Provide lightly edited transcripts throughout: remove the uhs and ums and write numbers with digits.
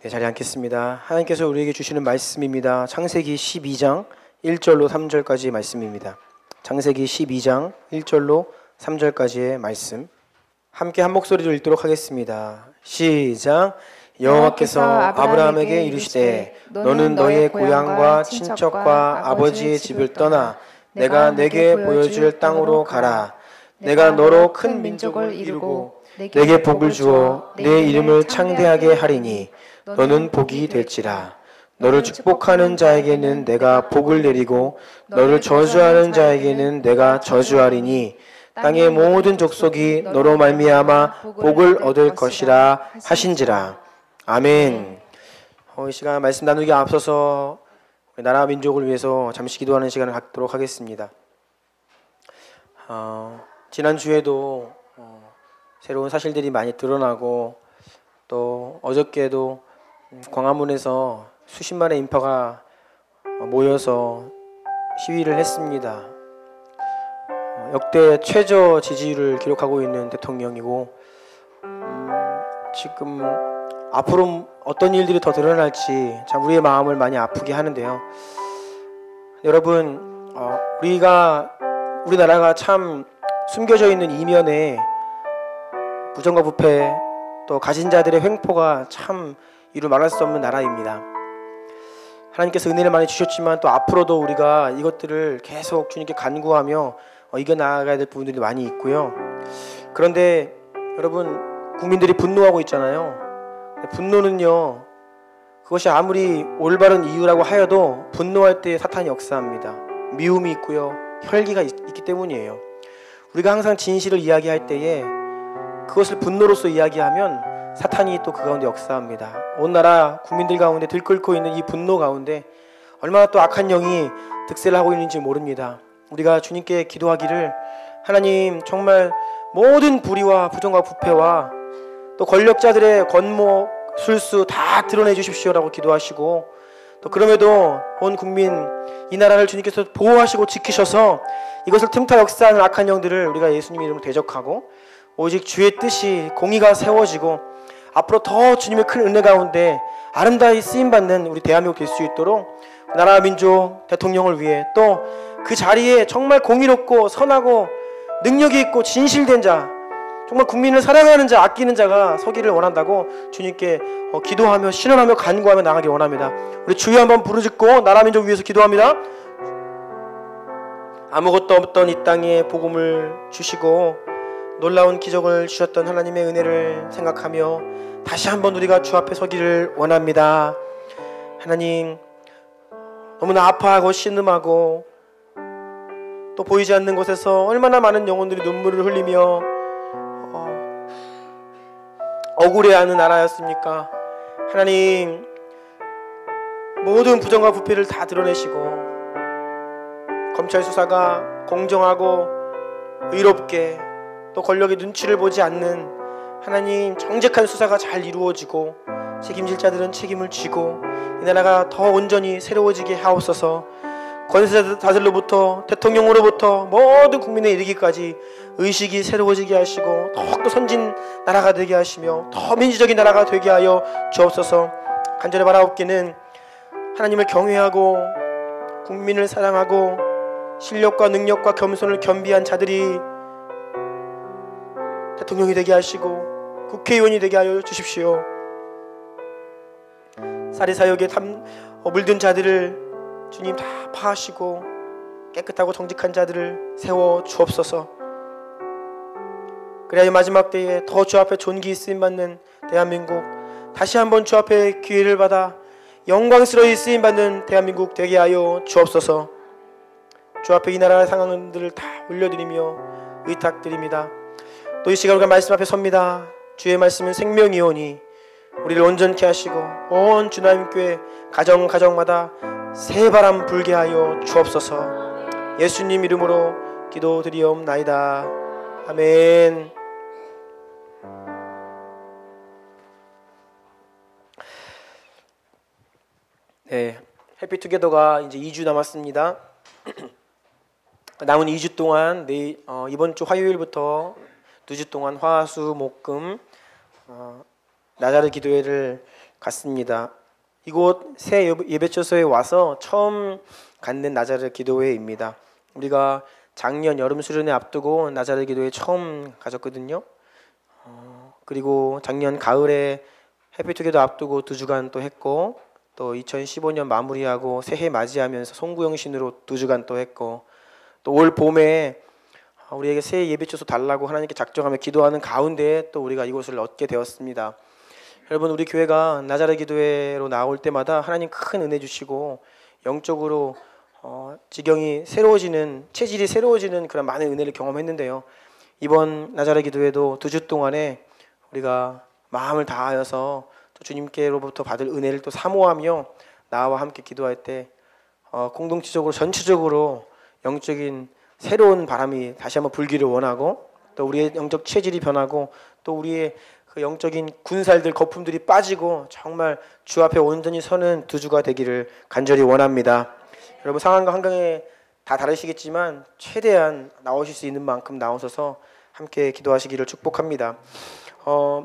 네, 자리에 앉겠습니다. 하나님께서 우리에게 주시는 말씀입니다. 창세기 12장 1절로 3절까지의 말씀입니다. 창세기 12장 1절로 3절까지의 말씀 함께 한 목소리로 읽도록 하겠습니다. 시작. 여호와께서 아브라함에게 이르시되 너는 너의 고향과 친척과 아버지의 집을 떠나 내가 내게 보여줄 땅으로 가라. 내가 너로 큰 민족을 이루고 내게 복을 주어 내 이름을 창대하게 하리니 너는 복이 될지라. 너를 축복하는 자에게는 내가 복을 내리고 너를 저주하는 자에게는 내가 저주하리니 땅의 모든 족속이 너로 말미암아 복을 얻을 것이라 하신지라. 아멘. 이 시간 말씀 나누기 앞서서 나라 민족을 위해서 잠시 기도하는 시간을 갖도록 하겠습니다. 지난주에도 새로운 사실들이 많이 드러나고 또 어저께도 광화문에서 수십만의 인파가 모여서 시위를 했습니다. 역대 최저 지지율을 기록하고 있는 대통령이고 지금 앞으로 어떤 일들이 더 드러날지 참 우리의 마음을 많이 아프게 하는데요. 여러분, 우리나라가 참 숨겨져 있는 이면에 부정과 부패 또 가진 자들의 횡포가 참 이루 말할 수 없는 나라입니다. 하나님께서 은혜를 많이 주셨지만 또 앞으로도 우리가 이것들을 계속 주님께 간구하며 이겨나가야 될 부분들이 많이 있고요. 그런데 여러분, 국민들이 분노하고 있잖아요. 분노는요, 그것이 아무리 올바른 이유라고 하여도 분노할 때 사탄이 역사합니다. 미움이 있고요, 혈기가 있기 때문이에요. 우리가 항상 진실을 이야기할 때에 그것을 분노로서 이야기하면 사탄이 또 그 가운데 역사합니다. 온 나라 국민들 가운데 들끓고 있는 이 분노 가운데 얼마나 또 악한 영이 득세를 하고 있는지 모릅니다. 우리가 주님께 기도하기를 하나님 정말 모든 불의와 부정과 부패와 또 권력자들의 권모 술수 다 드러내 주십시오라고 기도하시고 또 그럼에도 온 국민 이 나라를 주님께서 보호하시고 지키셔서 이것을 틈타 역사하는 악한 영들을 우리가 예수님 이름으로 대적하고 오직 주의 뜻이 공의가 세워지고 앞으로 더 주님의 큰 은혜 가운데 아름다이 쓰임받는 우리 대한민국 될 수 있도록 나라 민족 대통령을 위해 또 그 자리에 정말 공의롭고 선하고 능력이 있고 진실된 자 정말 국민을 사랑하는 자 아끼는 자가 서기를 원한다고 주님께 기도하며 신원하며 간구하며 나가길 원합니다. 우리 주여 한번 부르짖고 나라 민족 위해서 기도합니다. 아무것도 없던 이 땅에 복음을 주시고 놀라운 기적을 주셨던 하나님의 은혜를 생각하며 다시 한번 우리가 주 앞에 서기를 원합니다. 하나님, 너무나 아파하고 신음하고 또 보이지 않는 곳에서 얼마나 많은 영혼들이 눈물을 흘리며 억울해하는 나라였습니까? 하나님, 모든 부정과 부패를 다 드러내시고 검찰 수사가 공정하고 의롭게 또 권력의 눈치를 보지 않는 하나님 정직한 수사가 잘 이루어지고 책임질 자들은 책임을 지고 이 나라가 더 온전히 새로워지게 하옵소서. 권세자들로부터 대통령으로부터 모든 국민에 이르기까지 의식이 새로워지게 하시고 더욱더 선진 나라가 되게 하시며 더 민주적인 나라가 되게 하여 주옵소서. 간절히 바라옵기는 하나님을 경외하고 국민을 사랑하고 실력과 능력과 겸손을 겸비한 자들이 대통령이 되게 하시고 국회의원이 되게 하여 주십시오. 사리사욕에 물든 자들을 주님 다 파하시고 깨끗하고 정직한 자들을 세워 주옵소서. 그래야 마지막 때에 더 주 앞에 존귀 쓰임받는 대한민국, 다시 한번 주 앞에 기회를 받아 영광스러이 쓰임받는 대한민국 되게 하여 주옵소서. 주 앞에 이 나라의 상황들을 다 올려드리며 의탁드립니다. 또 이 시간 우리가 말씀 앞에 섭니다. 주의 말씀은 생명이오니 우리를 온전케 하시고 온 주님교회 가정마다 새바람 불게 하여 주옵소서. 예수님 이름으로 기도드리옵나이다. 아멘. 네, 해피투게더가 이제 2주 남았습니다. 남은 2주 동안 이번 주 화요일부터 2주 동안 화, 수, 목, 금 나자르 기도회를 같습니다. 이곳 새 예배처소에 와서 처음 갖는 나자렛 기도회입니다. 우리가 작년 여름 수련회 앞두고 나자렛 기도회 처음 가졌거든요. 그리고 작년 가을에 해피투게더 앞두고 2주간 또 했고, 또 2015년 마무리하고 새해 맞이하면서 송구영신으로 2주간 또 했고, 또 올 봄에 우리에게 새 예배처소 달라고 하나님께 작정하며 기도하는 가운데 또 우리가 이곳을 얻게 되었습니다. 여러분, 우리 교회가 나자렛 기도회로 나올 때마다 하나님 큰 은혜 주시고 영적으로 지경이 새로워지는, 체질이 새로워지는 그런 많은 은혜를 경험했는데요. 이번 나자렛 기도회도 2주 동안에 우리가 마음을 다하여서 또 주님께로부터 받을 은혜를 또 사모하며 나와 함께 기도할 때 공동체적으로 전체적으로 영적인 새로운 바람이 다시 한번 불기를 원하고, 또 우리의 영적 체질이 변하고, 또 우리의 그 영적인 군살들, 거품들이 빠지고 정말 주 앞에 온전히 서는 2주가 되기를 간절히 원합니다. 여러분, 상황과 환경에 다 다르시겠지만 최대한 나오실 수 있는 만큼 나오셔서 함께 기도하시기를 축복합니다.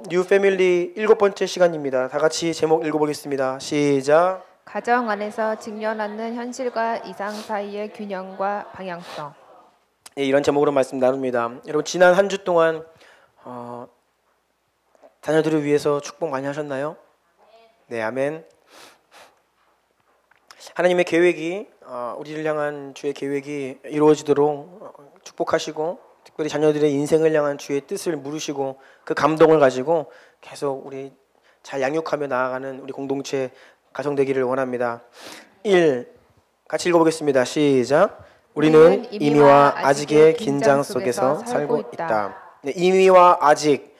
뉴 패밀리 7번째 시간입니다. 다 같이 제목 읽어보겠습니다. 시작. 가정 안에서 직면하는 현실과 이상 사이의 균형과 방향성. 예, 이런 제목으로 말씀 나눕니다. 여러분, 지난 한 주 동안 자녀들을 위해서 축복 많이 하셨나요? 네, 아멘. 하나님의 계획이, 우리를 향한 주의 계획이 이루어지도록 축복하시고, 특별히 자녀들의 인생을 향한 주의 뜻을 물으시고 그 감동을 가지고 계속 우리 잘 양육하며 나아가는 우리 공동체 가정 되기를 원합니다. 1. 같이 읽어보겠습니다. 시작. 우리는 이미와 아직의 긴장 속에서 살고 있다. 네, 이미와 아직.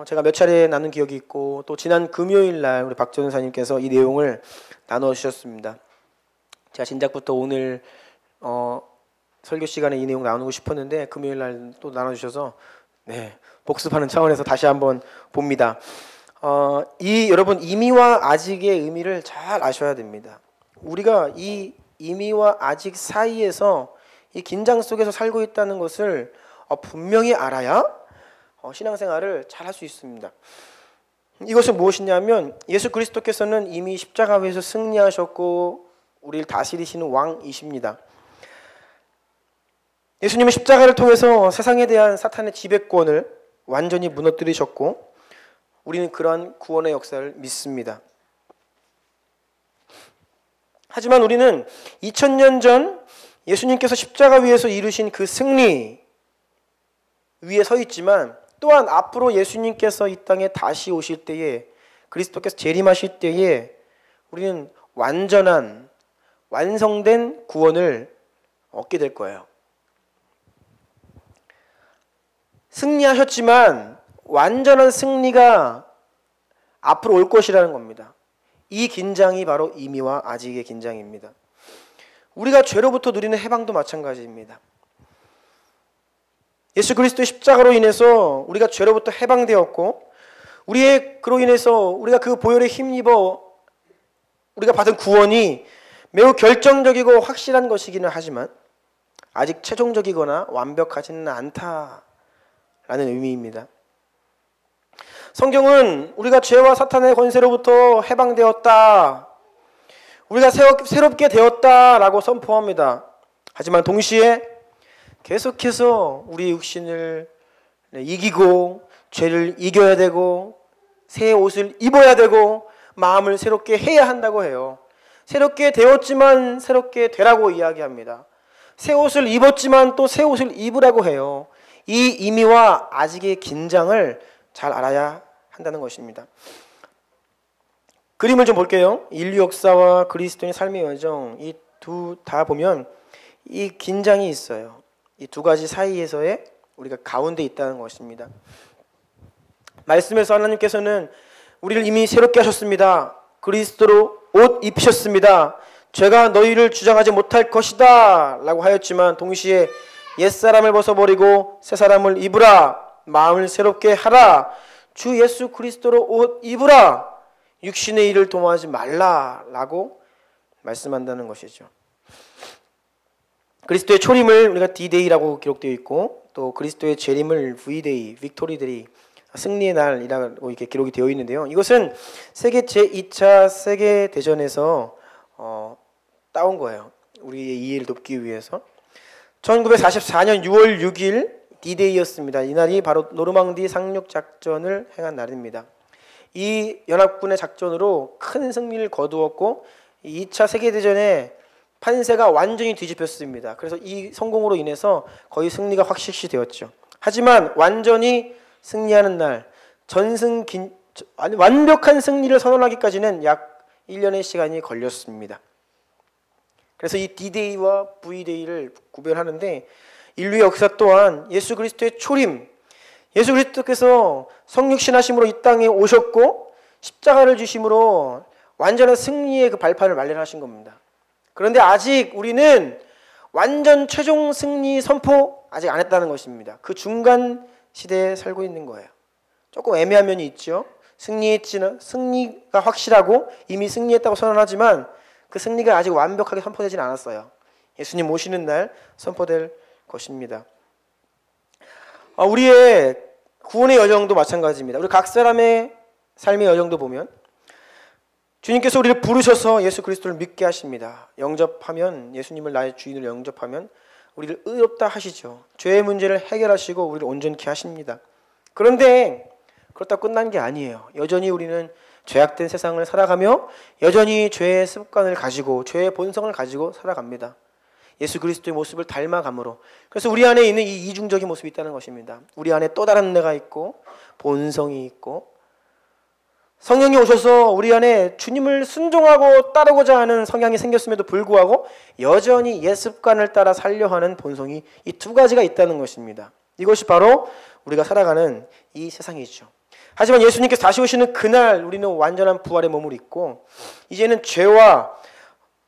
제가 몇 차례 나눈 기억이 있고, 또 지난 금요일 날 우리 박 전사님께서 이 내용을 나눠 주셨습니다. 제가 진작부터 오늘 설교 시간에 이 내용 나누고 싶었는데 금요일 날 또 나눠 주셔서 복습하는 차원에서 다시 한번 봅니다. 여러분, 이미와 아직의 의미를 잘 아셔야 됩니다. 우리가 이 이미와 아직 사이에서 이 긴장 속에서 살고 있다는 것을 분명히 알아야 신앙생활을 잘 할 수 있습니다. 이것은 무엇이냐면, 예수 그리스도께서는 이미 십자가 위에서 승리하셨고 우리를 다스리시는 왕이십니다. 예수님은 십자가를 통해서 세상에 대한 사탄의 지배권을 완전히 무너뜨리셨고, 우리는 그러한 구원의 역사를 믿습니다. 하지만 우리는 2000년 전 예수님께서 십자가 위에서 이루신 그 승리 위에 서 있지만, 또한 앞으로 예수님께서 이 땅에 다시 오실 때에, 그리스도께서 재림하실 때에 우리는 완전한, 완성된 구원을 얻게 될 거예요. 승리하셨지만 완전한 승리가 앞으로 올 것이라는 겁니다. 이 긴장이 바로 이미와 아직의 긴장입니다. 우리가 죄로부터 누리는 해방도 마찬가지입니다. 예수 그리스도의 십자가로 인해서 우리가 죄로부터 해방되었고, 그로 인해서 우리가 그 보혈에 힘입어 우리가 받은 구원이 매우 결정적이고 확실한 것이기는 하지만 아직 최종적이거나 완벽하지는 않다라는 의미입니다. 성경은 우리가 죄와 사탄의 권세로부터 해방되었다, 우리가 새롭게 되었다라고 선포합니다. 하지만 동시에 계속해서 우리 육신을 이기고 죄를 이겨야 되고 새 옷을 입어야 되고 마음을 새롭게 해야 한다고 해요. 새롭게 되었지만 새롭게 되라고 이야기합니다. 새 옷을 입었지만 또 새 옷을 입으라고 해요. 이 이미와 아직의 긴장을 잘 알아야 한다는 것입니다. 그림을 좀 볼게요. 인류 역사와 그리스도인의 삶의 여정, 이 두 다 보면 이 긴장이 있어요. 이 두 가지 사이에서의 우리가 가운데 있다는 것입니다. 말씀에서 하나님께서는 우리를 이미 새롭게 하셨습니다. 그리스도로 옷 입히셨습니다. 죄가 너희를 주장하지 못할 것이다 라고 하였지만, 동시에 옛사람을 벗어버리고 새사람을 입으라, 마음을 새롭게 하라, 주 예수 그리스도로 옷 입으라, 육신의 일을 도모하지 말라 라고 말씀한다는 것이죠. 그리스도의 초림을 우리가 D-Day라고 기록되어 있고, 또 그리스도의 재림을 V-Day, 빅토리 데이, 승리의 날이라고 이렇게 기록이 되어 있는데요. 이것은 세계 제2차 세계 대전에서 따온 거예요. 우리의 이해를 돕기 위해서. 1944년 6월 6일 D-Day였습니다. 이날이 바로 노르망디 상륙 작전을 행한 날입니다. 이 연합군의 작전으로 큰 승리를 거두었고 2차 세계대전의 판세가 완전히 뒤집혔습니다. 그래서 이 성공으로 인해서 거의 승리가 확실시 되었죠. 하지만 완전히 승리하는 날, 완벽한 승리를 선언하기까지는 약 1년의 시간이 걸렸습니다. 그래서 이 D-Day와 V-Day를 구별하는데 인류 역사 또한 예수 그리스도의 초림, 예수 그리스도께서 성육신하심으로 이 땅에 오셨고 십자가를 지심으로 완전한 승리의 그 발판을 마련하신 겁니다. 그런데 아직 우리는 완전 최종 승리 선포 아직 안 했다는 것입니다. 그 중간 시대에 살고 있는 거예요. 조금 애매한 면이 있죠. 승리가 확실하고 이미 승리했다고 선언하지만 그 승리가 아직 완벽하게 선포되지는 않았어요. 예수님 오시는 날 선포될 것입니다. 우리의 구원의 여정도 마찬가지입니다. 우리 각 사람의 삶의 여정도 보면 주님께서 우리를 부르셔서 예수 그리스도를 믿게 하십니다. 영접하면, 예수님을 나의 주인으로 영접하면 우리를 의롭다 하시죠. 죄의 문제를 해결하시고 우리를 온전케 하십니다. 그런데 그렇다고 끝난 게 아니에요. 여전히 우리는 죄악된 세상을 살아가며 여전히 죄의 습관을 가지고 죄의 본성을 가지고 살아갑니다. 예수 그리스도의 모습을 닮아감으로. 그래서 우리 안에 있는 이 이중적인 모습이 있다는 것입니다. 우리 안에 또 다른 내가 있고 본성이 있고, 성령이 오셔서 우리 안에 주님을 순종하고 따르고자 하는 성향이 생겼음에도 불구하고 여전히 옛 습관을 따라 살려 하는 본성이, 이 두 가지가 있다는 것입니다. 이것이 바로 우리가 살아가는 이 세상이죠. 하지만 예수님께서 다시 오시는 그날 우리는 완전한 부활의 몸을 입고 이제는 죄와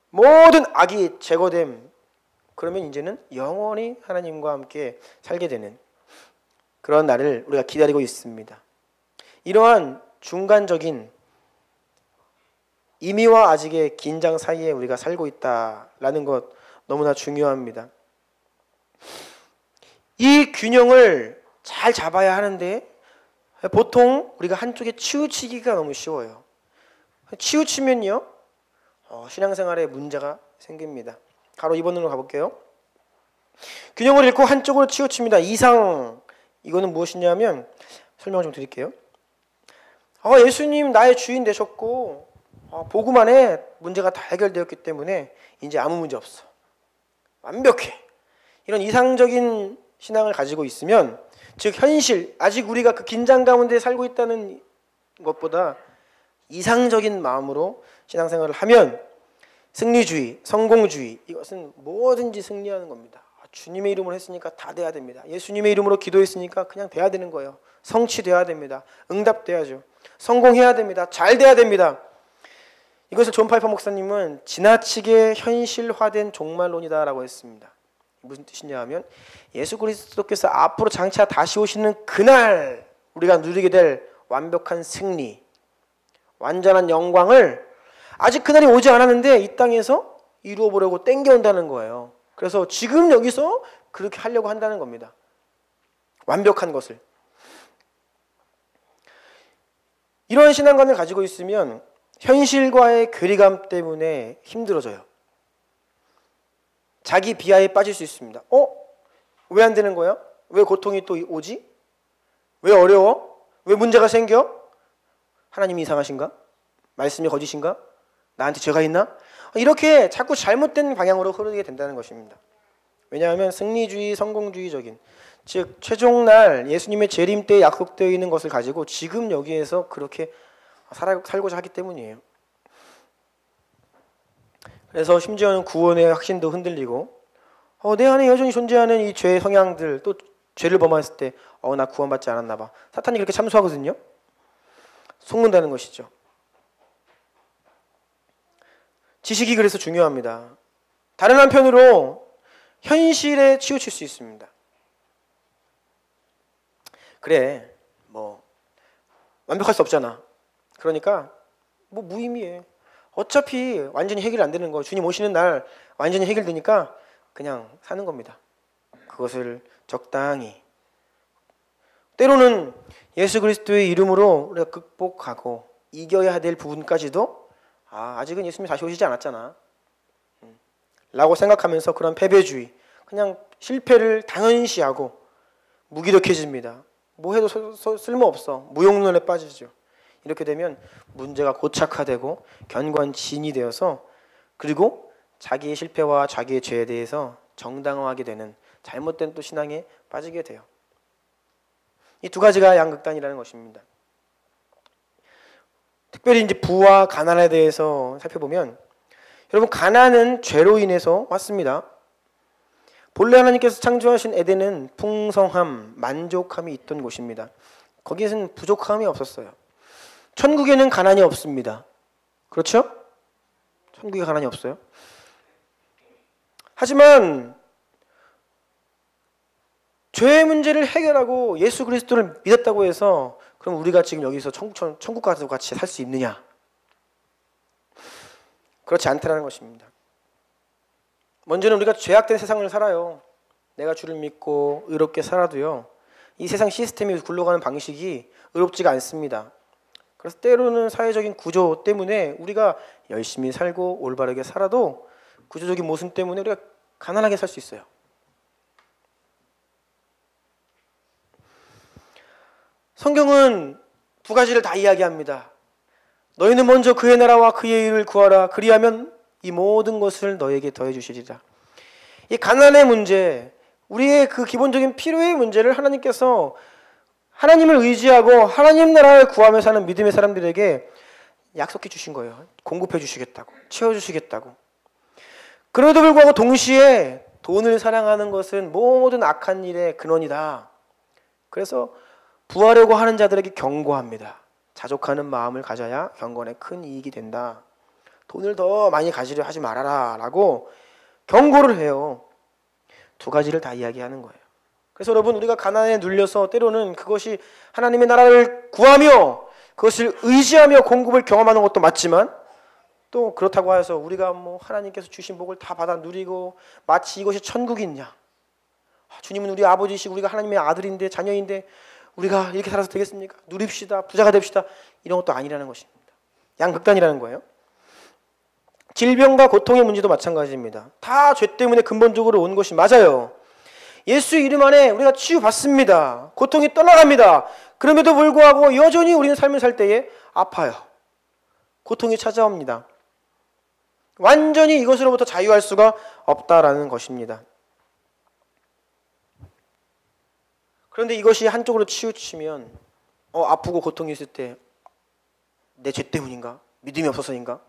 모든 악이 제거됨, 그러면 이제는 영원히 하나님과 함께 살게 되는 그런 날을 우리가 기다리고 있습니다. 이러한 중간적인 이미와 아직의 긴장 사이에 우리가 살고 있다라는 것 너무나 중요합니다. 이 균형을 잘 잡아야 하는데 보통 우리가 한쪽에 치우치기가 너무 쉬워요. 치우치면요 신앙생활에 문제가 생깁니다. 바로 이번으로 가볼게요. 균형을 잃고 한쪽으로 치우칩니다. 이상, 이거는 무엇이냐면 설명을 좀 드릴게요. 예수님 나의 주인 되셨고 복음 안에 문제가 다 해결되었기 때문에 이제 아무 문제 없어, 완벽해, 이런 이상적인 신앙을 가지고 있으면, 즉 현실, 아직 우리가 그 긴장 가운데 살고 있다는 것보다 이상적인 마음으로 신앙생활을 하면 승리주의, 성공주의, 이것은 뭐든지 승리하는 겁니다. 주님의 이름으로 했으니까 다 돼야 됩니다. 예수님의 이름으로 기도했으니까 그냥 돼야 되는 거예요. 성취돼야 됩니다. 응답돼야죠. 성공해야 됩니다. 잘 돼야 됩니다. 이것을 존 파이퍼 목사님은 지나치게 현실화된 종말론이다라고 했습니다. 무슨 뜻이냐 하면 예수 그리스도께서 앞으로 장차 다시 오시는 그날 우리가 누리게 될 완벽한 승리, 완전한 영광을 아직 그날이 오지 않았는데 이 땅에서 이루어보려고 땡겨온다는 거예요. 그래서 지금 여기서 그렇게 하려고 한다는 겁니다. 완벽한 것을. 이런 신앙관을 가지고 있으면 현실과의 괴리감 때문에 힘들어져요. 자기 비하에 빠질 수 있습니다. 왜 안 되는 거야? 왜 고통이 또 오지? 왜 어려워? 왜 문제가 생겨? 하나님이 이상하신가? 말씀이 거짓인가? 나한테 죄가 있나? 이렇게 자꾸 잘못된 방향으로 흐르게 된다는 것입니다. 왜냐하면 승리주의, 성공주의적인, 즉 최종날 예수님의 재림 때 약속되어 있는 것을 가지고 지금 여기에서 그렇게 살고자 하기 때문이에요. 그래서 심지어는 구원의 확신도 흔들리고 내 안에 여전히 존재하는 이 죄의 성향들, 또 죄를 범했을 때 나 구원받지 않았나 봐. 사탄이 그렇게 참수하거든요. 속는다는 것이죠. 지식이 그래서 중요합니다. 다른 한편으로 현실에 치우칠 수 있습니다. 그래, 완벽할 수 없잖아. 그러니까 무의미해. 어차피 완전히 해결이 안 되는 거, 주님 오시는 날 완전히 해결되니까 그냥 사는 겁니다. 그것을 적당히 때로는 예수 그리스도의 이름으로 우리가 극복하고 이겨야 될 부분까지도 아직은 예수님이 다시 오시지 않았잖아 라고 생각하면서 그런 패배주의, 그냥 실패를 당연시하고 무기력해집니다. 뭐 해도 쓸모없어. 무용론에 빠지죠. 이렇게 되면 문제가 고착화되고 견고한 진이 되어서, 그리고 자기의 실패와 자기의 죄에 대해서 정당화하게 되는 잘못된 또 신앙에 빠지게 돼요. 이 두 가지가 양극단이라는 것입니다. 특별히 이제 부와 가난에 대해서 살펴보면, 여러분, 가난은 죄로 인해서 왔습니다. 본래 하나님께서 창조하신 에덴은 풍성함, 만족함이 있던 곳입니다. 거기에서는 부족함이 없었어요. 천국에는 가난이 없습니다. 그렇죠? 천국에 가난이 없어요. 하지만 죄의 문제를 해결하고 예수 그리스도를 믿었다고 해서 그럼 우리가 지금 여기서 천국 가서 같이 살 수 있느냐? 그렇지 않다는 것입니다. 먼저는 우리가 죄악된 세상을 살아요. 내가 주를 믿고 의롭게 살아도요, 이 세상 시스템이 굴러가는 방식이 의롭지가 않습니다. 그래서 때로는 사회적인 구조 때문에 우리가 열심히 살고 올바르게 살아도 구조적인 모순 때문에 우리가 가난하게 살 수 있어요. 성경은 두 가지를 다 이야기합니다. 너희는 먼저 그의 나라와 그의 의를 구하라. 그리하면 이 모든 것을 너에게 더해 주시리라. 이 가난의 문제, 우리의 그 기본적인 필요의 문제를 하나님께서 하나님을 의지하고 하나님 나라를 구하며 사는 믿음의 사람들에게 약속해 주신 거예요. 공급해 주시겠다고, 채워 주시겠다고. 그럼에도 불구하고 동시에 돈을 사랑하는 것은 모든 악한 일의 근원이다. 그래서 부하려고 하는 자들에게 경고합니다. 자족하는 마음을 가져야 경건에 큰 이익이 된다. 돈을 더 많이 가지려 하지 말아라 라고 경고를 해요. 두 가지를 다 이야기하는 거예요. 그래서 여러분, 우리가 가난에 눌려서 때로는 그것이 하나님의 나라를 구하며 그것을 의지하며 공급을 경험하는 것도 맞지만, 또 그렇다고 해서 우리가 뭐 하나님께서 주신 복을 다 받아 누리고 마치 이것이 천국이냐, 주님은 우리 아버지시고 우리가 하나님의 아들인데 자녀인데 우리가 이렇게 살아서 되겠습니까? 누립시다, 부자가 됩시다, 이런 것도 아니라는 것입니다. 양극단이라는 거예요. 질병과 고통의 문제도 마찬가지입니다. 다 죄 때문에 근본적으로 온 것이 맞아요. 예수 이름 안에 우리가 치유받습니다. 고통이 떠나갑니다. 그럼에도 불구하고 여전히 우리는 삶을 살 때에 아파요. 고통이 찾아옵니다. 완전히 이것으로부터 자유할 수가 없다라는 것입니다. 그런데 이것이 한쪽으로 치우치면 아프고 고통이 있을 때 내 죄 때문인가? 믿음이 없어서인가?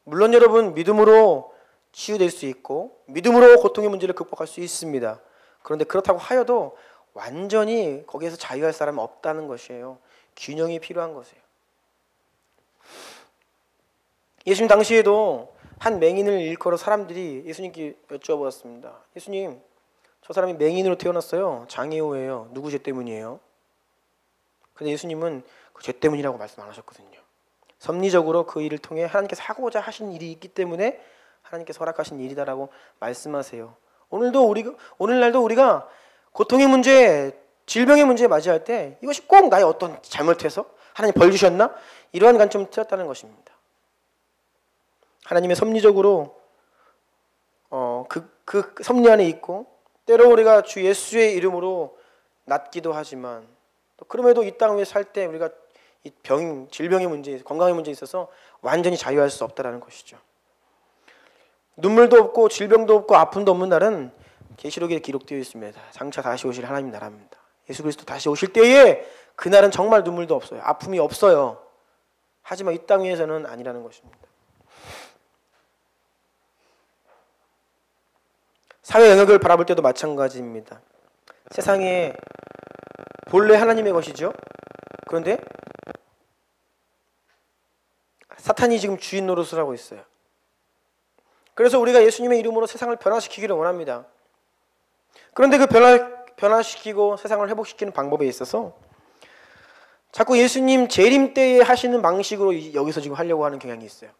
물론 여러분, 믿음으로 치유될 수 있고 믿음으로 고통의 문제를 극복할 수 있습니다. 그런데 그렇다고 하여도 완전히 거기에서 자유할 사람은 없다는 것이에요. 균형이 필요한 것이에요. 예수님 당시에도 한 맹인을 일컬어 사람들이 예수님께 여쭈어보았습니다. 예수님, 저 사람이 맹인으로 태어났어요. 장애우예요. 누구 죄 때문이에요? 근데 예수님은 그 죄 때문이라고 말씀 안 하셨거든요. 섭리적으로 그 일을 통해 하나님께서 하고자 하신 일이 있기 때문에 하나님께서 허락하신 일이다라고 말씀하세요. 오늘날도 우리가 고통의 문제, 질병의 문제에 맞이할 때 이것이 꼭 나의 어떤 잘못해서 하나님 벌 주셨나? 이러한 관점을 틀었다는 것입니다. 하나님의 섭리적으로 그 섭리 안에 있고, 때로 우리가 주 예수의 이름으로 낫기도 하지만, 또 그럼에도 이 땅 위에 살 때 우리가 이 질병의 문제, 건강의 문제에 있어서 완전히 자유할 수 없다라는 것이죠. 눈물도 없고 질병도 없고 아픔도 없는 날은 계시록에 기록되어 있습니다. 장차 다시 오실 하나님 나라입니다. 예수 그리스도 다시 오실 때에 그날은 정말 눈물도 없어요. 아픔이 없어요. 하지만 이 땅 위에서는 아니라는 것입니다. 사회 영역을 바라볼 때도 마찬가지입니다. 세상에 본래 하나님의 것이죠. 그런데 사탄이 지금 주인 노릇을 하고 있어요. 그래서 우리가 예수님의 이름으로 세상을 변화시키기를 원합니다. 그런데 그 변화시키고 세상을 회복시키는 방법에 있어서 자꾸 예수님 재림 때에 하시는 방식으로 여기서 지금 하려고 하는 경향이 있어요.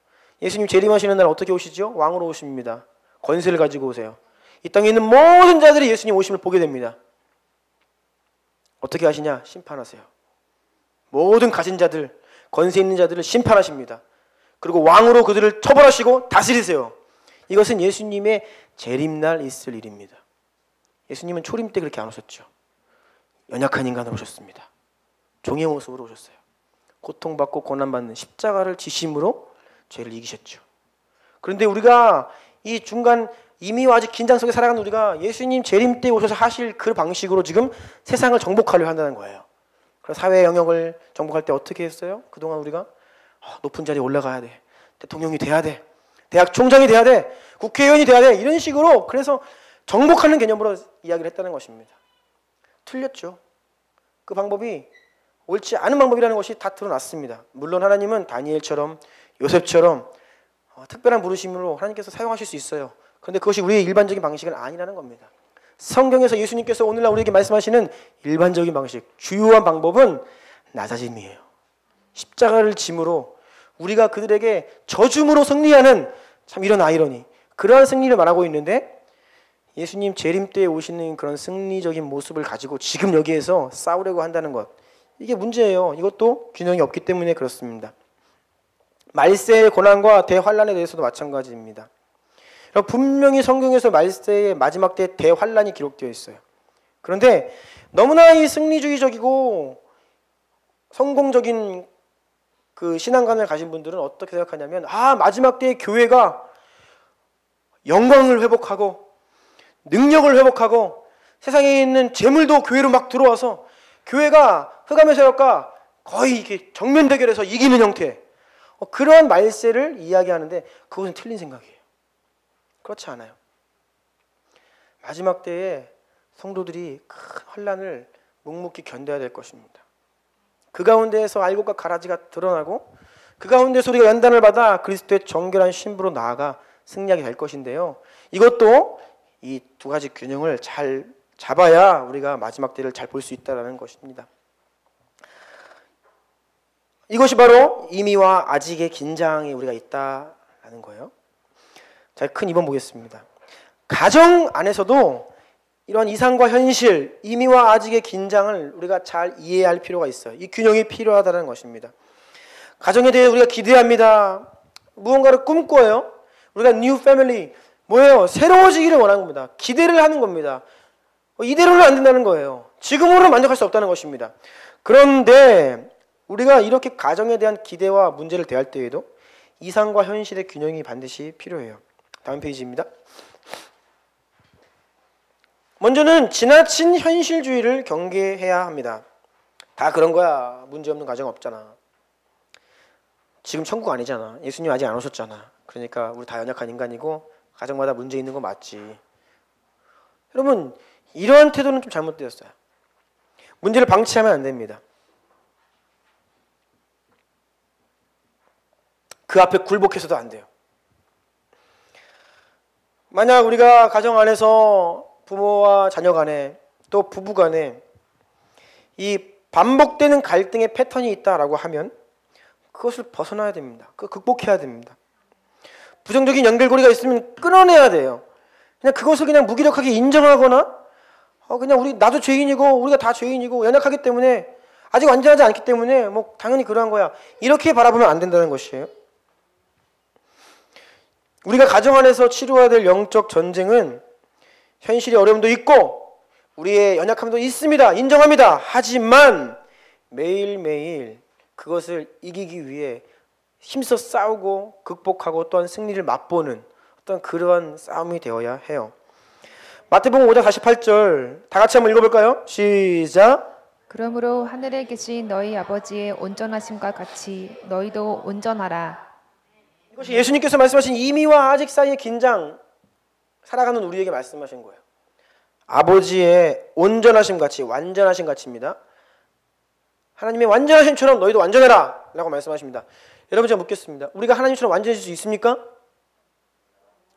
예수님 재림하시는 날 어떻게 오시죠? 왕으로 오십니다. 권세를 가지고 오세요. 이 땅에 있는 모든 자들이 예수님 오심을 보게 됩니다. 어떻게 하시냐? 심판하세요. 모든 가진 자들, 권세 있는 자들을 심판하십니다. 그리고 왕으로 그들을 처벌하시고 다스리세요. 이것은 예수님의 재림날 있을 일입니다. 예수님은 초림 때 그렇게 안 오셨죠. 연약한 인간으로 오셨습니다. 종의 모습으로 오셨어요. 고통받고 고난받는 십자가를 지심으로 죄를 이기셨죠. 그런데 우리가 이 중간 이미와 아직 긴장 속에 살아가는 우리가 예수님 재림 때 오셔서 하실 그 방식으로 지금 세상을 정복하려 한다는 거예요. 그래서 사회 영역을 정복할 때 어떻게 했어요? 그동안 우리가 높은 자리에 올라가야 돼. 대통령이 돼야 돼. 대학 총장이 돼야 돼. 국회의원이 돼야 돼. 이런 식으로 그래서 정복하는 개념으로 이야기를 했다는 것입니다. 틀렸죠. 그 방법이 옳지 않은 방법이라는 것이 다 드러났습니다. 물론 하나님은 다니엘처럼 요셉처럼 특별한 부르심으로 하나님께서 사용하실 수 있어요. 그런데 그것이 우리의 일반적인 방식은 아니라는 겁니다. 성경에서 예수님께서 오늘날 우리에게 말씀하시는 일반적인 방식, 주요한 방법은 낮아짐이에요. 십자가를 짐으로 우리가 그들에게 져줌으로 승리하는, 참 이런 아이러니, 그러한 승리를 말하고 있는데 예수님 재림 때에 오시는 그런 승리적인 모습을 가지고 지금 여기에서 싸우려고 한다는 것, 이게 문제예요. 이것도 균형이 없기 때문에 그렇습니다. 말세의 고난과 대환란에 대해서도 마찬가지입니다. 분명히 성경에서 말세의 마지막 때 대환란이 기록되어 있어요. 그런데 너무나 이 승리주의적이고 성공적인 그 신앙관을 가진 분들은 어떻게 생각하냐면, 마지막 때의 교회가 영광을 회복하고 능력을 회복하고 세상에 있는 재물도 교회로 막 들어와서 교회가 흑암의 세력과 거의 이렇게 정면 대결해서 이기는 형태, 그런 말세를 이야기하는데 그것은 틀린 생각이에요. 그렇지 않아요. 마지막 때에 성도들이 큰 환난을 묵묵히 견뎌야 될 것입니다. 그 가운데에서 알곡과 가라지가 드러나고 그 가운데서 우리가 연단을 받아 그리스도의 정결한 신부로 나아가 승리하게 될 것인데요. 이것도 이 두 가지 균형을 잘 잡아야 우리가 마지막 때를 잘 볼 수 있다는 것입니다. 이것이 바로 이미와 아직의 긴장이 우리가 있다라는 거예요. 자, 큰 2번 보겠습니다. 가정 안에서도 이런 이상과 현실, 이미와 아직의 긴장을 우리가 잘 이해할 필요가 있어요. 이 균형이 필요하다는 것입니다. 가정에 대해 우리가 기대합니다. 무언가를 꿈꿔요. 우리가 new family, 뭐예요? 새로워지기를 원하는 겁니다. 기대를 하는 겁니다. 이대로는 안 된다는 거예요. 지금으로는 만족할 수 없다는 것입니다. 그런데 우리가 이렇게 가정에 대한 기대와 문제를 대할 때에도 이상과 현실의 균형이 반드시 필요해요. 다음 페이지입니다. 먼저는 지나친 현실주의를 경계해야 합니다. 다 그런 거야. 문제없는 가정 없잖아. 지금 천국 아니잖아. 예수님 아직 안 오셨잖아. 그러니까 우리 다 연약한 인간이고 가정마다 문제 있는 거 맞지. 여러분, 이러한 태도는 좀 잘못되었어요. 문제를 방치하면 안 됩니다. 그 앞에 굴복해서도 안 돼요. 만약 우리가 가정 안에서 부모와 자녀 간에 또 부부 간에 이 반복되는 갈등의 패턴이 있다라고 하면 그것을 벗어나야 됩니다. 극복해야 됩니다. 부정적인 연결고리가 있으면 끊어내야 돼요. 그냥 그것을 그냥 무기력하게 인정하거나 그냥 나도 죄인이고 우리가 다 죄인이고 연약하기 때문에 아직 완전하지 않기 때문에 뭐 당연히 그러한 거야. 이렇게 바라보면 안 된다는 것이에요. 우리가 가정 안에서 치루어야 될 영적 전쟁은 현실의 어려움도 있고 우리의 연약함도 있습니다. 인정합니다. 하지만 매일매일 그것을 이기기 위해 힘써 싸우고 극복하고 또한 승리를 맛보는 어떤 그러한 싸움이 되어야 해요. 마태복음 5장 48절 다 같이 한번 읽어볼까요? 시작. 그러므로 하늘에 계신 너희 아버지의 온전하심과 같이 너희도 온전하라. 이것이 예수님께서 말씀하신 이미와 아직 사이의 긴장, 살아가는 우리에게 말씀하신 거예요. 아버지의 온전하심 같이, 완전하심 같이입니다. 하나님의 완전하심처럼 너희도 완전해라 라고 말씀하십니다. 여러분, 제가 묻겠습니다. 우리가 하나님처럼 완전해질 수 있습니까?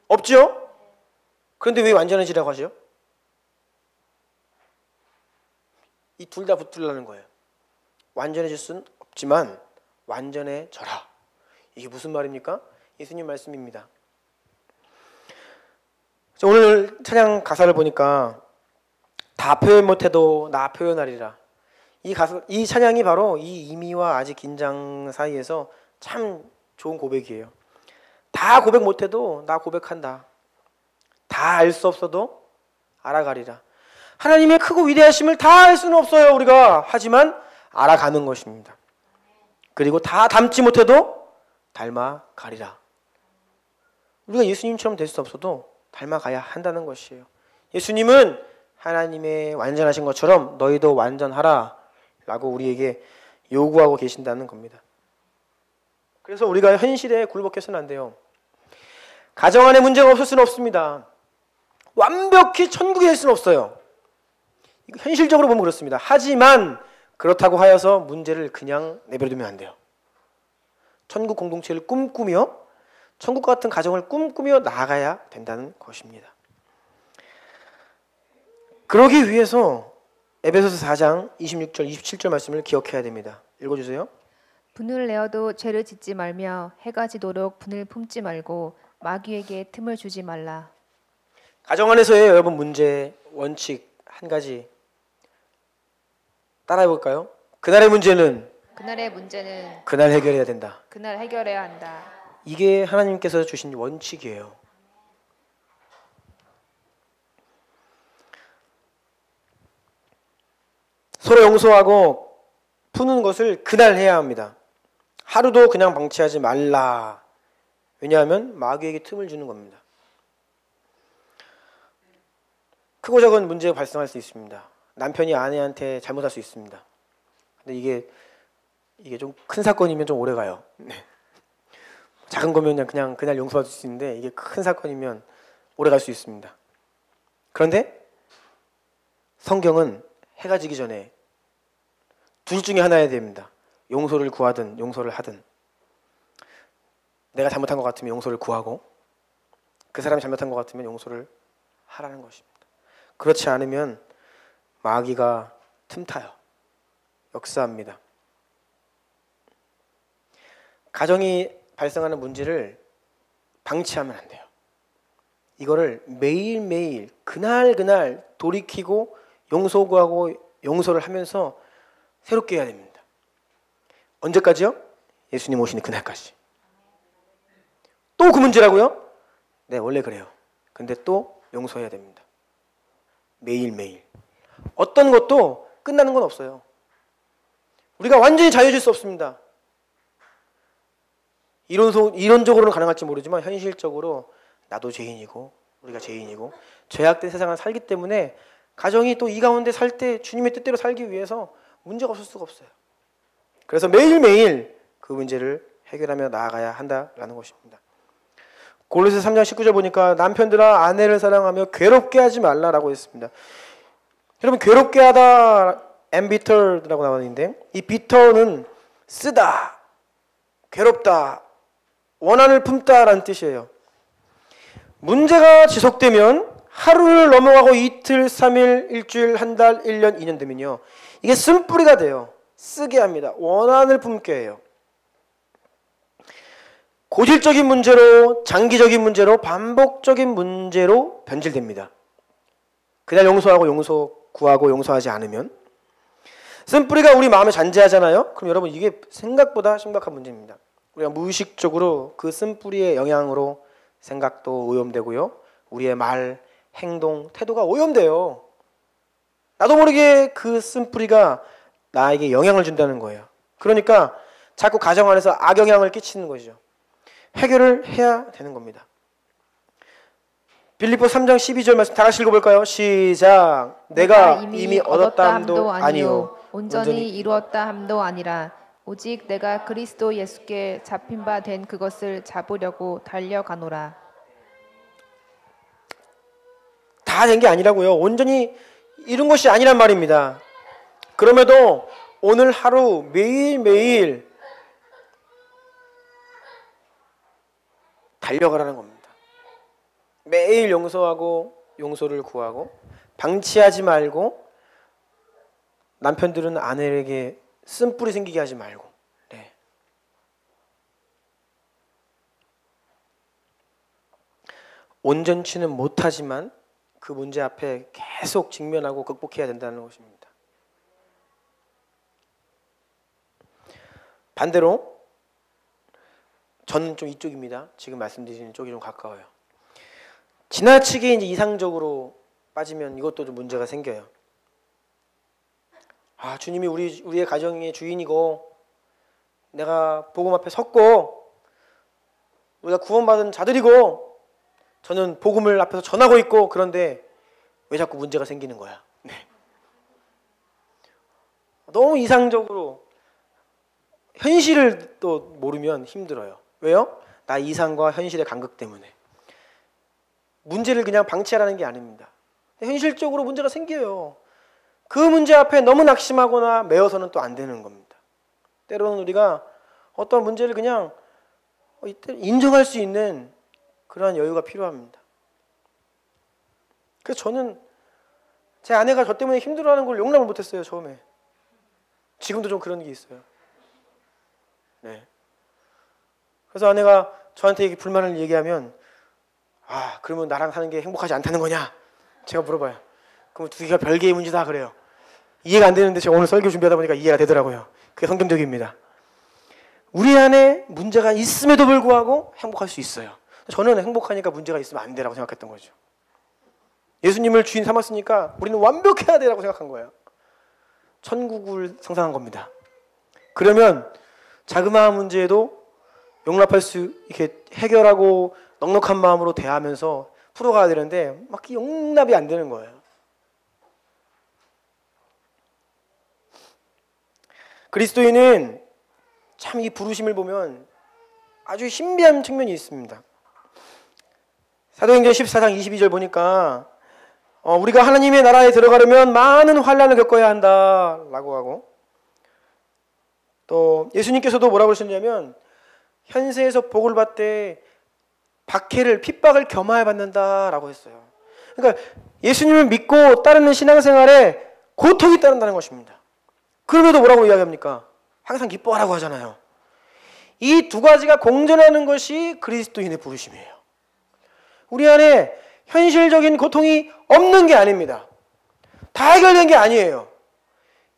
없죠? 그런데 왜 완전해지라고 하죠? 이 둘 다 붙으려는 거예요. 완전해질 수는 없지만 완전해져라. 이게 무슨 말입니까? 예수님 말씀입니다. 오늘 찬양 가사를 보니까 다 표현 못해도 나 표현하리라. 이 찬양이 바로 이 이미와 아직 긴장 사이에서 참 좋은 고백이에요. 다 고백 못해도 나 고백한다. 다 알 수 없어도 알아가리라. 하나님의 크고 위대하심을 다 알 수는 없어요, 우리가. 하지만 알아가는 것입니다. 그리고 다 닮지 못해도 닮아가리라. 우리가 예수님처럼 될 수 없어도 닮아가야 한다는 것이에요. 예수님은 하나님의 완전하신 것처럼 너희도 완전하라 라고 우리에게 요구하고 계신다는 겁니다. 그래서 우리가 현실에 굴복해서는 안 돼요. 가정 안에 문제가 없을 수는 없습니다. 완벽히 천국에 갈 수는 없어요. 현실적으로 보면 그렇습니다. 하지만 그렇다고 하여서 문제를 그냥 내버려두면 안 돼요. 천국 공동체를 꿈꾸며 천국 같은 가정을 꿈꾸며 나아가야 된다는 것입니다. 그러기 위해서 에베소서 4장 26절 27절 말씀을 기억해야 됩니다. 읽어주세요. 분을 내어도 죄를 짓지 말며 해가 지도록 분을 품지 말고 마귀에게 틈을 주지 말라. 가정 안에서의 여러분 문제 원칙 한 가지 따라해 볼까요? 그날의 문제는 그날 해결해야 된다. 그날 해결해야 한다. 이게 하나님께서 주신 원칙이에요. 서로 용서하고 푸는 것을 그날 해야 합니다. 하루도 그냥 방치하지 말라. 왜냐하면 마귀에게 틈을 주는 겁니다. 크고 작은 문제가 발생할 수 있습니다. 남편이 아내한테 잘못할 수 있습니다. 근데 이게 좀 큰 사건이면 좀 오래 가요. 작은 거면 그냥 그날 용서받을 수 있는데 이게 큰 사건이면 오래 갈 수 있습니다. 그런데 성경은 해가 지기 전에 둘 중에 하나여야 됩니다. 용서를 구하든 용서를 하든. 내가 잘못한 것 같으면 용서를 구하고 그 사람이 잘못한 것 같으면 용서를 하라는 것입니다. 그렇지 않으면 마귀가 틈타요. 역사합니다. 가정이 발생하는 문제를 방치하면 안 돼요. 이거를 매일매일 그날 돌이키고 용서 구하고 용서를 하면서 새롭게 해야 됩니다. 언제까지요? 예수님 오시는 그날까지. 또 그 문제라고요? 네, 원래 그래요. 근데 또 용서해야 됩니다. 매일매일. 어떤 것도 끝나는 건 없어요. 우리가 완전히 자유해질 수 없습니다. 이론적으로는 가능할지 모르지만 현실적으로 나도 죄인이고 우리가 죄인이고 죄악된 세상을 살기 때문에 가정이 또 이 가운데 살 때 주님의 뜻대로 살기 위해서 문제가 없을 수가 없어요. 그래서 매일매일 그 문제를 해결하며 나아가야 한다라는 것입니다. 골로새 3장 19절 보니까 남편들아 아내를 사랑하며 괴롭게 하지 말라라고 했습니다. 여러분 괴롭게 하다 embittered라고 나오는데 이 bitter는 쓰다, 괴롭다, 원한을 품다라는 뜻이에요. 문제가 지속되면 하루를 넘어가고 이틀, 3일, 일주일, 한 달, 1년, 2년 되면요. 이게 쓴뿌리가 돼요. 쓰게 합니다. 원한을 품게 해요. 고질적인 문제로, 장기적인 문제로, 반복적인 문제로 변질됩니다. 그날 용서하고 용서 구하고 용서하지 않으면 쓴뿌리가 우리 마음에 잔재하잖아요. 그럼 여러분 이게 생각보다 심각한 문제입니다. 우리가 무의식적으로 그 쓴뿌리의 영향으로 생각도 오염되고요. 우리의 말, 행동, 태도가 오염돼요. 나도 모르게 그 쓴뿌리가 나에게 영향을 준다는 거예요. 그러니까 자꾸 가정 안에서 악영향을 끼치는 것이죠. 해결을 해야 되는 겁니다. 빌립보서 3장 12절 말씀 다 같이 읽어볼까요? 시작. 내가 이미 얻었다 함도 아니요 온전히 이루었다 함도 아니라 오직 내가 그리스도 예수께 잡힌 바 된 그것을 잡으려고 달려가노라. 다 된 게 아니라고요. 온전히 이룬 것이 아니란 말입니다. 그럼에도 오늘 하루 매일매일 달려가라는 겁니다. 매일 용서하고 용서를 구하고 방치하지 말고 남편들은 아내에게 쓴뿌리 생기게 하지 말고 네. 온전치는 못하지만 그 문제 앞에 계속 직면하고 극복해야 된다는 것입니다. 반대로 저는 좀 이쪽입니다. 지금 말씀드리는 쪽이 좀 가까워요. 지나치게 이제 이상적으로 빠지면 이것도 좀 문제가 생겨요. 아, 주님이 우리의 가정의 주인이고 내가 복음 앞에 섰고 우리가 구원받은 자들이고 저는 복음을 앞에서 전하고 있고, 그런데 왜 자꾸 문제가 생기는 거야? 네. 너무 이상적으로 현실을 또 모르면 힘들어요. 왜요? 나 이상과 현실의 간극 때문에. 문제를 그냥 방치하라는 게 아닙니다. 현실적으로 문제가 생겨요. 그 문제 앞에 너무 낙심하거나 매어서는 또 안 되는 겁니다. 때로는 우리가 어떤 문제를 그냥 인정할 수 있는 그러한 여유가 필요합니다. 그래서 저는 제 아내가 저 때문에 힘들어하는 걸 용납을 못했어요, 처음에. 지금도 좀 그런 게 있어요. 네. 그래서 아내가 저한테 불만을 얘기하면, 아, 그러면 나랑 사는 게 행복하지 않다는 거냐? 제가 물어봐요. 그럼 두 개가 별개의 문제다 그래요. 이해가 안 되는데 제가 오늘 설교 준비하다 보니까 이해가 되더라고요. 그게 성경적입니다. 우리 안에 문제가 있음에도 불구하고 행복할 수 있어요. 저는 행복하니까 문제가 있으면 안 되라고 생각했던 거죠. 예수님을 주인 삼았으니까 우리는 완벽해야 되라고 생각한 거예요. 천국을 상상한 겁니다. 그러면 자그마한 문제에도 용납할 수, 이렇게 해결하고 넉넉한 마음으로 대하면서 풀어가야 되는데 막 용납이 안 되는 거예요. 그리스도인은 참 이 부르심을 보면 아주 신비한 측면이 있습니다. 사도행전 14장 22절 보니까 우리가 하나님의 나라에 들어가려면 많은 환난을 겪어야 한다라고 하고, 또 예수님께서도 뭐라고 하셨냐면 현세에서 복을 받되 박해를, 핍박을 겸하여 받는다라고 했어요. 그러니까 예수님을 믿고 따르는 신앙생활에 고통이 따른다는 것입니다. 그럼에도 뭐라고 이야기합니까? 항상 기뻐하라고 하잖아요. 이 두 가지가 공존하는 것이 그리스도인의 부르심이에요. 우리 안에 현실적인 고통이 없는 게 아닙니다. 다 해결된 게 아니에요.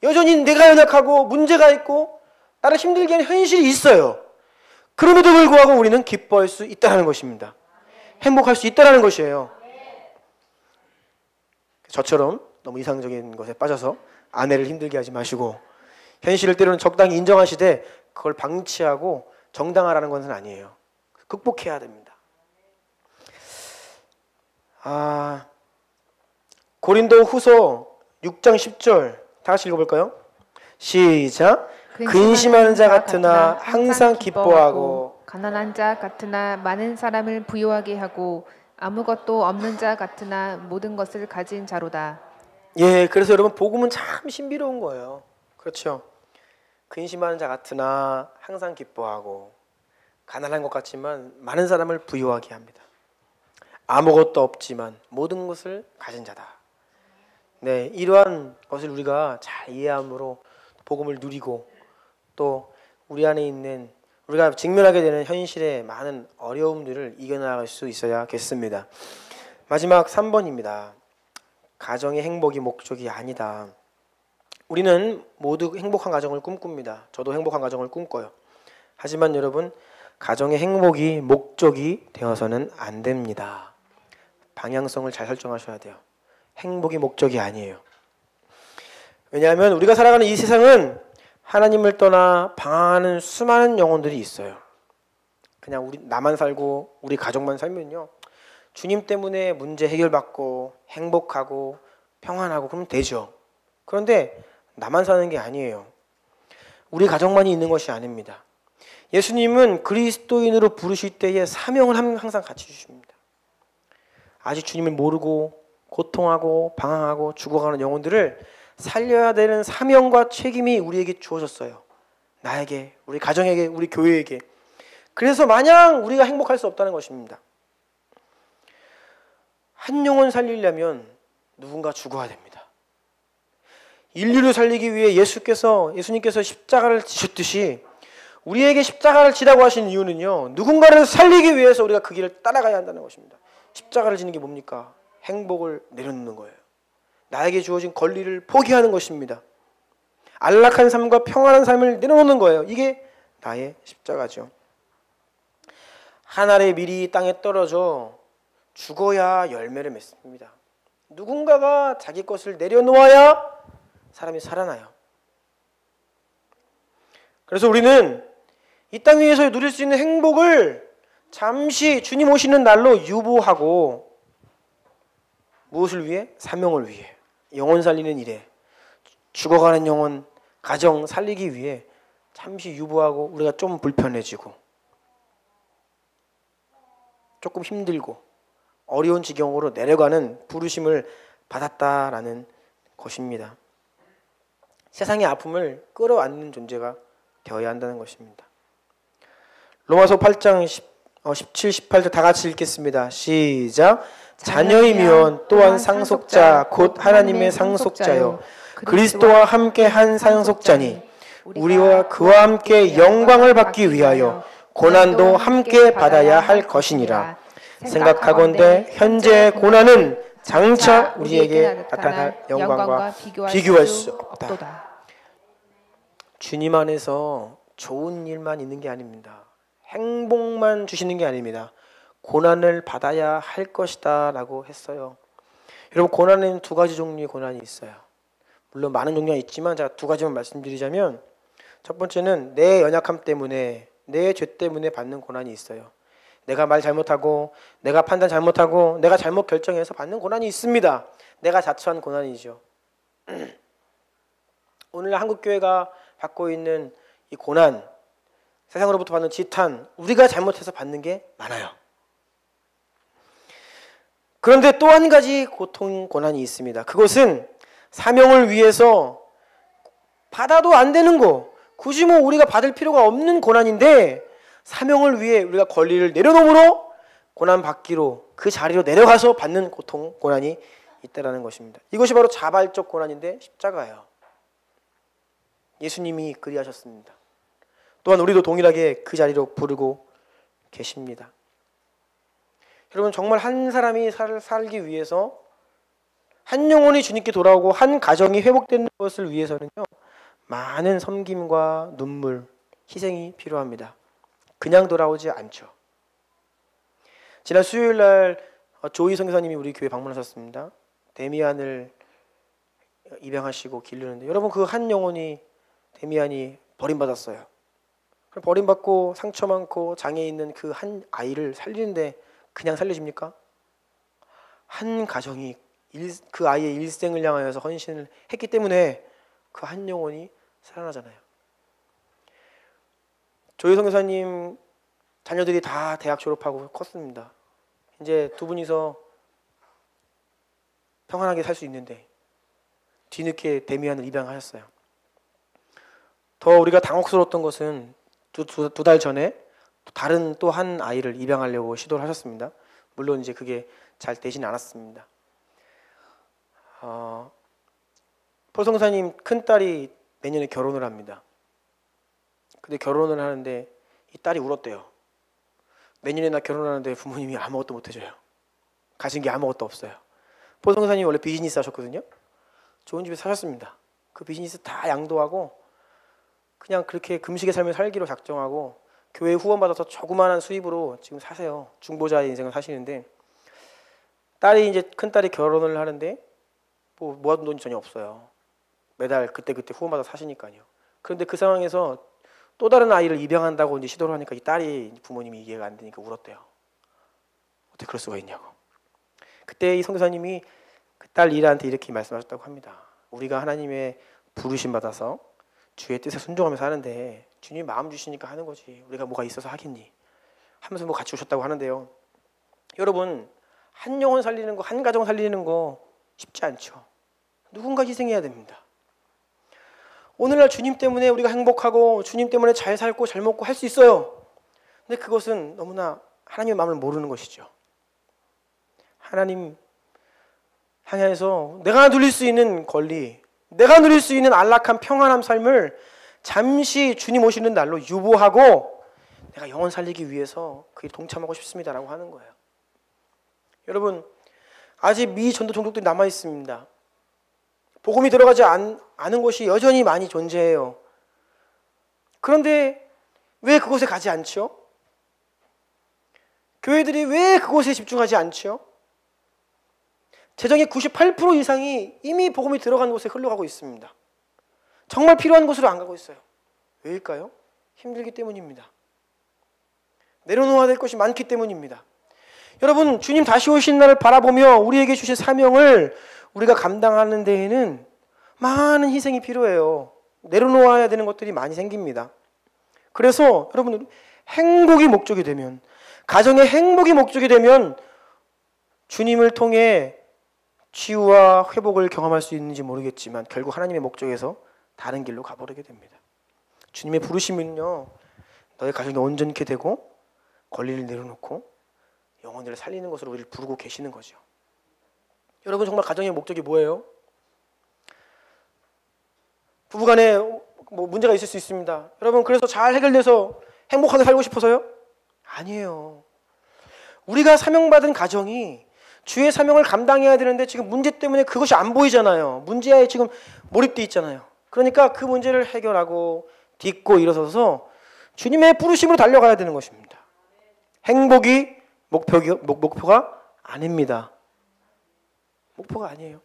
여전히 내가 연약하고 문제가 있고 나를 힘들게 하는 현실이 있어요. 그럼에도 불구하고 우리는 기뻐할 수 있다는 것입니다. 행복할 수 있다는 것이에요. 저처럼 너무 이상적인 것에 빠져서 아내를 힘들게 하지 마시고, 현실을 때로는 적당히 인정하시되 그걸 방치하고 정당화라는 것은 아니에요. 극복해야 됩니다. 고린도 후서 6장 10절 다 같이 읽어볼까요? 시작. 근심하는 자 같으나 항상 기뻐하고, 가난한 자 같으나 많은 사람을 부유하게 하고, 아무것도 없는 자 같으나 모든 것을 가진 자로다. 예, 그래서 여러분 복음은 참 신비로운 거예요. 그렇죠? 근심하는 자 같으나 항상 기뻐하고, 가난한 것 같지만 많은 사람을 부유하게 합니다. 아무것도 없지만 모든 것을 가진 자다. 네, 이러한 것을 우리가 잘 이해함으로 복음을 누리고, 또 우리 안에 있는 우리가 직면하게 되는 현실의 많은 어려움들을 이겨나갈 수 있어야겠습니다. 마지막 3번입니다. 가정의 행복이 목적이 아니다. 우리는 모두 행복한 가정을 꿈꿉니다. 저도 행복한 가정을 꿈꿔요. 하지만 여러분, 가정의 행복이 목적이 되어서는 안 됩니다. 방향성을 잘 설정하셔야 돼요. 행복이 목적이 아니에요. 왜냐하면 우리가 살아가는 이 세상은 하나님을 떠나 방황하는 수많은 영혼들이 있어요. 그냥 나만 살고 우리 가족만 살면요, 주님 때문에 문제 해결받고 행복하고 평안하고 그러면 되죠. 그런데 나만 사는 게 아니에요. 우리 가정만이 있는 것이 아닙니다. 예수님은 그리스도인으로 부르실 때에 사명을 항상 같이 주십니다. 아직 주님을 모르고 고통하고 방황하고 죽어가는 영혼들을 살려야 되는 사명과 책임이 우리에게 주어졌어요. 나에게, 우리 가정에게, 우리 교회에게. 그래서 마냥 우리가 행복할 수 없다는 것입니다. 한 영혼 살리려면 누군가 죽어야 됩니다. 인류를 살리기 위해 예수님께서 십자가를 지셨듯이 우리에게 십자가를 지라고 하신 이유는요, 누군가를 살리기 위해서 우리가 그 길을 따라가야 한다는 것입니다. 십자가를 지는 게 뭡니까? 행복을 내려놓는 거예요. 나에게 주어진 권리를 포기하는 것입니다. 안락한 삶과 평안한 삶을 내려놓는 거예요. 이게 나의 십자가죠. 한 알의 밀이 땅에 떨어져 죽어야 열매를 맺습니다. 누군가가 자기 것을 내려놓아야 사람이 살아나요. 그래서 우리는 이 땅 위에서 누릴 수 있는 행복을 잠시 주님 오시는 날로 유보하고 무엇을 위해? 사명을 위해, 영혼 살리는 일에, 죽어가는 영혼, 가정 살리기 위해 잠시 유보하고 우리가 좀 불편해지고 조금 힘들고 어려운 지경으로 내려가는 부르심을 받았다라는 것입니다. 세상의 아픔을 끌어안는 존재가 되어야 한다는 것입니다. 로마서 8장 17, 18절 다 같이 읽겠습니다. 시작. 자녀이면 또한 상속자 곧 하나님의 상속자요 그리스도와 함께 한 상속자니 우리와 그와 함께 영광을 받기 위하여 고난도 함께 받아야 할 것이니라. 생각하건대 현재의 고난은 장차 우리에게 나타날 영광과 비교할 수 없다. 주님 안에서 좋은 일만 있는 게 아닙니다. 행복만 주시는 게 아닙니다. 고난을 받아야 할 것이다 라고 했어요. 여러분, 고난에는 두 가지 종류의 고난이 있어요. 물론 많은 종류가 있지만 제가 두 가지만 말씀드리자면, 첫 번째는 내 연약함 때문에, 내 죄 때문에 받는 고난이 있어요. 내가 말 잘못하고, 내가 판단 잘못하고, 내가 잘못 결정해서 받는 고난이 있습니다. 내가 자초한 고난이죠. 오늘 한국교회가 받고 있는 이 고난, 세상으로부터 받는 지탄, 우리가 잘못해서 받는 게 많아요. 그런데 또 한 가지 고통, 고난이 있습니다. 그것은 사명을 위해서 받아도 안 되는 거, 굳이 뭐 우리가 받을 필요가 없는 고난인데 사명을 위해 우리가 권리를 내려놓음으로 고난 받기로 그 자리로 내려가서 받는 고통, 고난이 있다는 것입니다. 이것이 바로 자발적 고난인데 십자가예요. 예수님이 그리하셨습니다. 또한 우리도 동일하게 그 자리로 부르고 계십니다. 여러분, 정말 한 사람이 살기 위해서, 한 영혼이 주님께 돌아오고 한 가정이 회복되는 것을 위해서는요, 많은 섬김과 눈물, 희생이 필요합니다. 그냥 돌아오지 않죠. 지난 수요일 날 조희 선교사님이 우리 교회 방문하셨습니다. 데미안을 입양하시고 기르는데, 여러분, 그 한 영혼이, 데미안이 버림받았어요. 버림받고 상처 많고 장애 있는 그 한 아이를 살리는데 그냥 살려집니까? 한 가정이 그 아이의 일생을 향하여서 헌신을 했기 때문에 그 한 영혼이 살아나잖아요. 조희 선교사님 자녀들이 다 대학 졸업하고 컸습니다. 이제 두 분이서 평안하게 살 수 있는데 뒤늦게 데미안을 입양하셨어요. 더 우리가 당혹스러웠던 것은 두 달 전에 다른 또 한 아이를 입양하려고 시도를 하셨습니다. 물론 이제 그게 잘 되지는 않았습니다. 폴 성사님 큰딸이 내년에 결혼을 합니다. 근데 결혼을 하는데 이 딸이 울었대요. 내년에 나 결혼하는데 부모님이 아무것도 못 해줘요. 가진 게 아무것도 없어요. 폴 성사님이 원래 비즈니스 하셨거든요. 좋은 집에 사셨습니다. 그 비즈니스 다 양도하고 그냥 그렇게 금식의 삶을 살기로 작정하고 교회 후원받아서 조그마한 수입으로 지금 사세요. 중보자의 인생을 사시는데, 딸이 이제 큰딸이 결혼을 하는데 뭐 모아둔 돈이 전혀 없어요. 매달 그때그때 후원받아서 사시니까요. 그런데 그 상황에서 또 다른 아이를 입양한다고 이제 시도를 하니까 이 딸이 부모님이 이해가 안 되니까 울었대요. 어떻게 그럴 수가 있냐고. 그때 이 선교사님이 그 딸 이라한테 이렇게 말씀하셨다고 합니다. 우리가 하나님의 부르심 받아서 주의 뜻에 순종하며 사는데 주님이 마음 주시니까 하는 거지. 우리가 뭐가 있어서 하겠니? 하면서 뭐 같이 오셨다고 하는데요. 여러분, 한 영혼 살리는 거, 한 가정 살리는 거 쉽지 않죠. 누군가 희생해야 됩니다. 오늘날 주님 때문에 우리가 행복하고 주님 때문에 잘 살고 잘 먹고 할 수 있어요. 근데 그것은 너무나 하나님의 마음을 모르는 것이죠. 하나님 향해서 내가 누릴 수 있는 권리, 내가 누릴 수 있는 안락한 평안한 삶을 잠시 주님 오시는 날로 유보하고 내가 영혼 살리기 위해서 그에 동참하고 싶습니다라고 하는 거예요. 여러분, 아직 미전도 종족들이 남아 있습니다. 복음이 들어가지 않은 곳이 여전히 많이 존재해요. 그런데 왜 그곳에 가지 않지요? 교회들이 왜 그곳에 집중하지 않지요? 재정의 98% 이상이 이미 복음이 들어간 곳에 흘러가고 있습니다. 정말 필요한 곳으로 안 가고 있어요. 왜일까요? 힘들기 때문입니다. 내려놓아야 될 것이 많기 때문입니다. 여러분, 주님 다시 오신 날을 바라보며 우리에게 주신 사명을 우리가 감당하는 데에는 많은 희생이 필요해요. 내려놓아야 되는 것들이 많이 생깁니다. 그래서 여러분, 행복이 목적이 되면, 가정의 행복이 목적이 되면 주님을 통해 치유와 회복을 경험할 수 있는지 모르겠지만 결국 하나님의 목적에서 다른 길로 가버리게 됩니다. 주님의 부르심은요, 너의 가정이 온전케 되고 권리를 내려놓고 영혼들을 살리는 것으로 우리를 부르고 계시는 거죠. 여러분, 정말 가정의 목적이 뭐예요? 부부간에 뭐 문제가 있을 수 있습니다. 여러분, 그래서 잘 해결돼서 행복하게 살고 싶어서요? 아니에요. 우리가 사명받은 가정이 주의 사명을 감당해야 되는데 지금 문제 때문에 그것이 안 보이잖아요. 문제에 지금 몰입돼 있잖아요. 그러니까 그 문제를 해결하고 딛고 일어서서 주님의 부르심으로 달려가야 되는 것입니다. 행복이 목표가 아닙니다. 목표가 아니에요.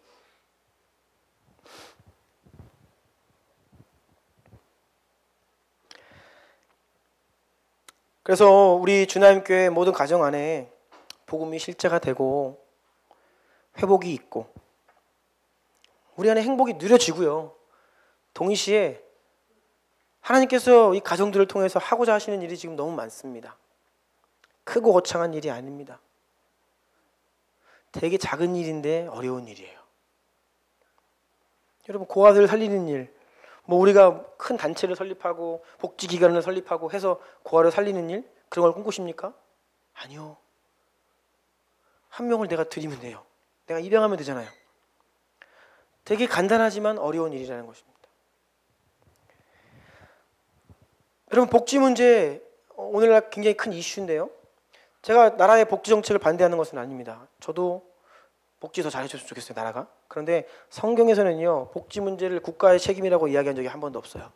그래서 우리 주나님교회 모든 가정 안에 복음이 실제가 되고 회복이 있고 우리 안에 행복이 누려지고요. 동시에 하나님께서 이 가정들을 통해서 하고자 하시는 일이 지금 너무 많습니다. 크고 거창한 일이 아닙니다. 되게 작은 일인데 어려운 일이에요. 여러분, 고아들 살리는 일, 뭐 우리가 큰 단체를 설립하고 복지기관을 설립하고 해서 고아를 살리는 일, 그런 걸 꿈꾸십니까? 아니요. 한 명을 내가 드리면 돼요. 내가 입양하면 되잖아요. 되게 간단하지만 어려운 일이라는 것입니다. 여러분, 복지 문제 오늘날 굉장히 큰 이슈인데요. 제가 나라의 복지 정책을 반대하는 것은 아닙니다. 저도 복지 더 잘해줬으면 좋겠어요, 나라가. 그런데 성경에서는요, 복지 문제를 국가의 책임이라고 이야기한 적이 한 번도 없어요.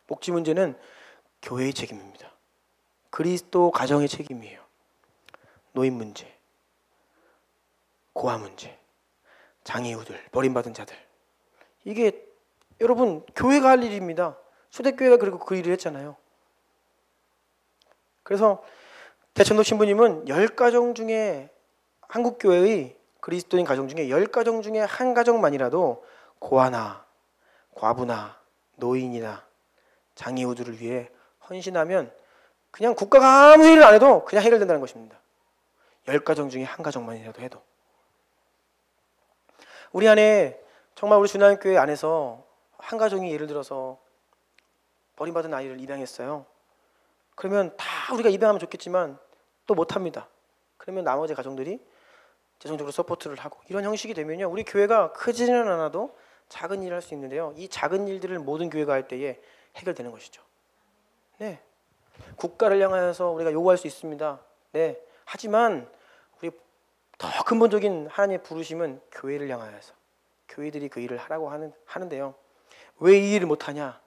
복지 문제는 교회의 책임입니다. 그리스도 가정의 책임이에요. 노인 문제, 고아 문제, 장애우들, 버림받은 자들. 이게 여러분 교회가 할 일입니다. 초대교회가 그리고 그 일을 했잖아요. 그래서 대천도 신부님은 10가정 중에 한국교회의 그리스도인 가정 중에 10가정 중에 한 가정만이라도 고아나 과부나 노인이나 장애우들을 위해 헌신하면 그냥 국가가 아무 일을 안 해도 그냥 해결된다는 것입니다. 10가정 중에 한 가정만이라도 해도. 우리 안에 정말 우리 주나님교회 안에서 한 가정이 예를 들어서 버림받은 아이를 입양했어요. 그러면 다 우리가 입양하면 좋겠지만 또 못합니다. 그러면 나머지 가정들이 재정적으로 서포트를 하고 이런 형식이 되면요, 우리 교회가 크지는 않아도 작은 일을 할 수 있는데요, 이 작은 일들을 모든 교회가 할 때에 해결되는 것이죠. 네, 국가를 향하여서 우리가 요구할 수 있습니다. 네, 하지만 우리 더 근본적인 하나님의 부르심은 교회를 향하여서 교회들이 그 일을 하라고 하는데요. 왜 이 일을 못하냐?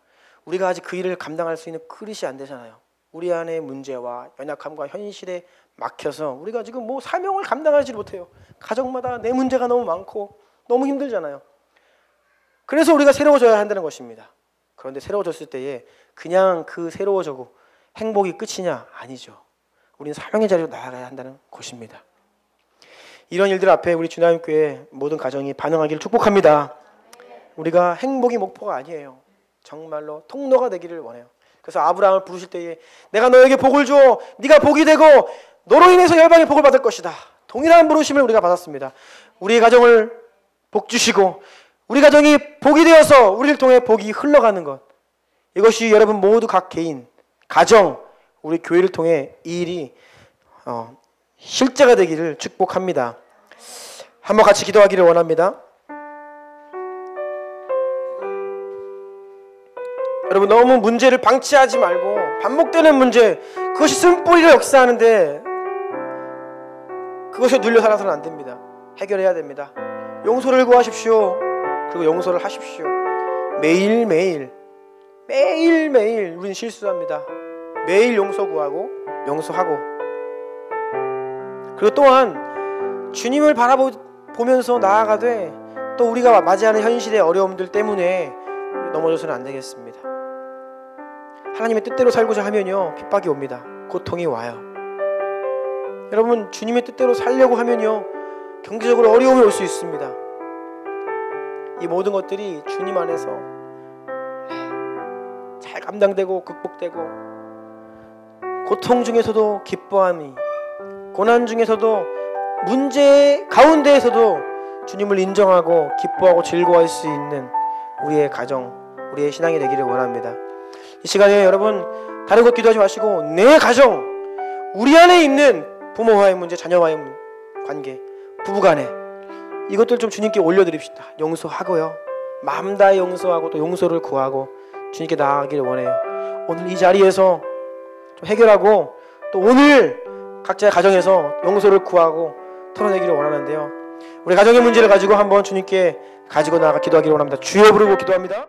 우리가 아직 그 일을 감당할 수 있는 그릇이 안 되잖아요. 우리 안의 문제와 연약함과 현실에 막혀서 우리가 지금 뭐 사명을 감당하지 못해요. 가정마다 내 문제가 너무 많고 너무 힘들잖아요. 그래서 우리가 새로워져야 한다는 것입니다. 그런데 새로워졌을 때에 그냥 그 새로워지고 행복이 끝이냐? 아니죠. 우리는 사명의 자리로 나아가야 한다는 것입니다. 이런 일들 앞에 우리 주나님교회 모든 가정이 반응하기를 축복합니다. 우리가 행복이 목표가 아니에요. 정말로 통로가 되기를 원해요. 그래서 아브라함을 부르실 때에 내가 너에게 복을 줘, 네가 복이 되고 너로 인해서 열방의 복을 받을 것이다. 동일한 부르심을 우리가 받았습니다. 우리의 가정을 복 주시고 우리 가정이 복이 되어서 우리를 통해 복이 흘러가는 것, 이것이 여러분 모두 각 개인, 가정, 우리 교회를 통해 이 일이 실제가 되기를 축복합니다. 한번 같이 기도하기를 원합니다. 여러분, 너무 문제를 방치하지 말고 반복되는 문제, 그것이 쓴뿌리로 역사하는데 그것에 눌려 살아서는 안 됩니다. 해결해야 됩니다. 용서를 구하십시오. 그리고 용서를 하십시오. 매일매일 우리는 실수합니다. 매일 용서 구하고 용서하고, 그리고 또한 주님을 바라보면서 나아가되 또 우리가 맞이하는 현실의 어려움들 때문에 넘어져서는 안 되겠습니다. 하나님의 뜻대로 살고자 하면요, 핍박이 옵니다. 고통이 와요. 여러분, 주님의 뜻대로 살려고 하면요, 경제적으로 어려움이 올 수 있습니다. 이 모든 것들이 주님 안에서 잘 감당되고 극복되고, 고통 중에서도 기뻐함이, 고난 중에서도 문제 가운데에서도 주님을 인정하고 기뻐하고 즐거워할 수 있는 우리의 가정, 우리의 신앙이 되기를 원합니다. 이 시간에 여러분, 다른 것 기도하지 마시고 내 가정, 우리 안에 있는 부모와의 문제, 자녀와의 관계, 부부간에 이것들 좀 주님께 올려드립시다. 용서하고요, 마음 다해 용서하고 또 용서를 구하고 주님께 나아가기를 원해요. 오늘 이 자리에서 좀 해결하고 또 오늘 각자의 가정에서 용서를 구하고 털어내기를 원하는데요, 우리 가정의 문제를 가지고 한번 주님께 가지고 나아가 기도하기를 원합니다. 주여 부르고 기도합니다.